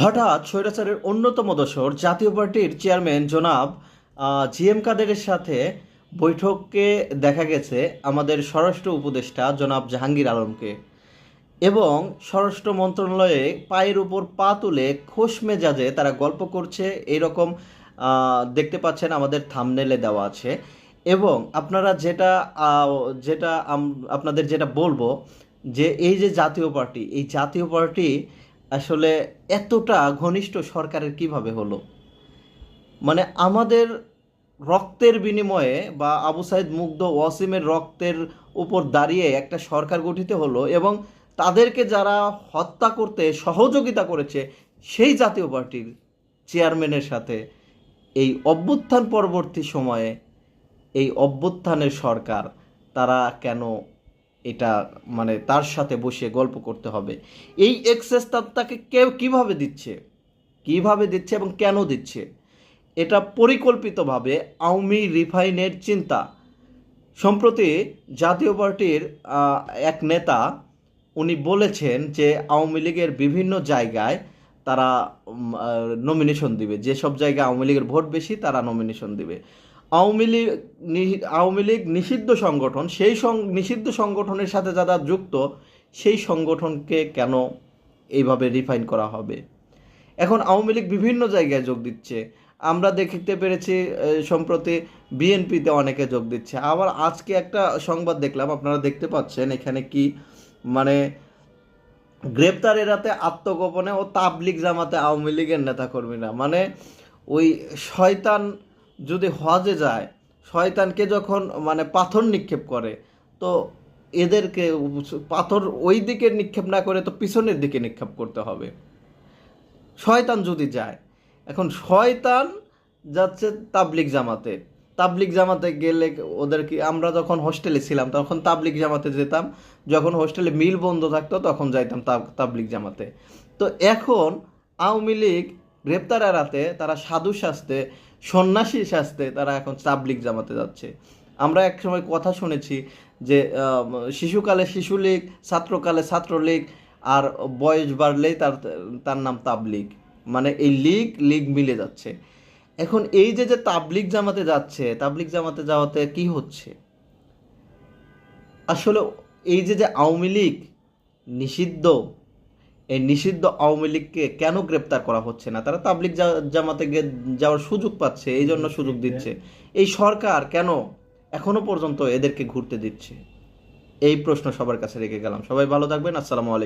হঠাৎ স্বৈরাচারের অন্যতম দোসর জাতীয় পার্টির চেয়ারম্যান জনাব জিএম কাদেরের সাথে বৈঠকে দেখা গেছে আমাদের স্বরাষ্ট্র উপদেষ্টা জনাব জাহাঙ্গীর আলমকে, এবং স্বরাষ্ট্র মন্ত্রণালয়ে পায়ের উপর পা তুলে খোশ মেজাজে তারা গল্প করছে এইরকম দেখতে পাচ্ছেন, আমাদের থাম্বনেলে দেওয়া আছে। এবং আপনারা যেটা যেটা আপনাদের যেটা বলবো, যে এই যে জাতীয় পার্টি, এই জাতীয় পার্টি আসলে এতটা ঘনিষ্ঠ সরকারের কিভাবে হলো? মানে আমাদের রক্তের বিনিময়ে বা আবু সাইদ মুগ্ধ ওয়াসিমের রক্তের উপর দাঁড়িয়ে একটা সরকার গঠিত হলো, এবং তাদেরকে যারা হত্যা করতে সহযোগিতা করেছে সেই জাতীয় পার্টির চেয়ারম্যানের সাথে এই অভ্যুত্থান পরবর্তী সময়ে এই অভ্যুত্থানের সরকার তারা কেন এটা, মানে তার সাথে বসে গল্প করতে হবে? এই এক্সেস তাকে কেউ কিভাবে দিচ্ছে, এবং কেন দিচ্ছে? এটা পরিকল্পিতভাবে আওয়ামী রিফাইনের চিন্তা। সম্প্রতি জাতীয় পার্টির এক নেতা উনি বলেছেন যে আওয়ামী লীগের বিভিন্ন জায়গায় তারা নমিনেশন দিবে, যেসব জায়গায় আওয়ামী লীগের ভোট বেশি তারা নমিনেশন দিবে। আওয়ামী লীগ নিষিদ্ধ সংগঠন, সেই নিষিদ্ধ সংগঠনের সাথে যারা যুক্ত সেই সংগঠনকে কেন এইভাবে রিফাইন করা হবে? এখন আওয়ামী লীগ বিভিন্ন জায়গায় যোগ দিচ্ছে, আমরা দেখতে পেরেছি সম্প্রতি বিএনপিতে অনেকে যোগ দিচ্ছে। আবার আজকে একটা সংবাদ দেখলাম, আপনারা দেখতে পাচ্ছেন এখানে কি, মানে গ্রেপ্তার এড়াতে আত্মগোপনে ও তাবলিগ জামাতে আওয়ামী লীগের নেতাকর্মীরা। মানে ওই শয়তান যদি হজে যায়, শয়তানকে যখন মানে পাথর নিক্ষেপ করে, তো এদেরকে পাথর ওই দিকে নিক্ষেপ না করে তো পিছনের দিকে নিক্ষেপ করতে হবে শয়তান যদি যায়। এখন শয়তান যাচ্ছে তাবলিগ জামাতে গেলে ওদেরকে, আমরা যখন হোস্টেলে ছিলাম তখন তাবলিগ জামাতে যেতাম, যখন হোস্টেলে মিল বন্ধ থাকতো তখন যাইতাম তাবলিগ জামাতে। তো এখন আওয়ামী লীগ গ্রেপ্তার এড়াতে তারা সাধু সাজতে, সন্ন্যাসী সাজতে তারা এখন তাবলিগ জামাতে যাচ্ছে। আমরা এক সময় কথা শুনেছি যে শিশুকালে শিশুলীগ, ছাত্রকালে ছাত্রলীগ, আর বয়স বাড়লেই তার তার নাম তাবলিগ। মানে এই লীগ মিলে যাচ্ছে। এখন এই যে যে তাবলিগ জামাতে যাচ্ছে, তাবলিগ জামাতে যাওয়াতে কি হচ্ছে আসলে? এই যে যে আওয়ামী লীগ নিষিদ্ধ, এই নিষিদ্ধ আওয়ামী লীগকে কেন গ্রেপ্তার করা হচ্ছে না? তারা তাবলিগ জামাতে যাওয়ার সুযোগ পাচ্ছে, এই জন্য সুযোগ দিচ্ছে। এই সরকার কেন এখনো পর্যন্ত এদেরকে ঘুরতে দিচ্ছে? এই প্রশ্ন সবার কাছে রেখে গেলাম। সবাই ভালো থাকবেন। আসসালামু আলাইকুম।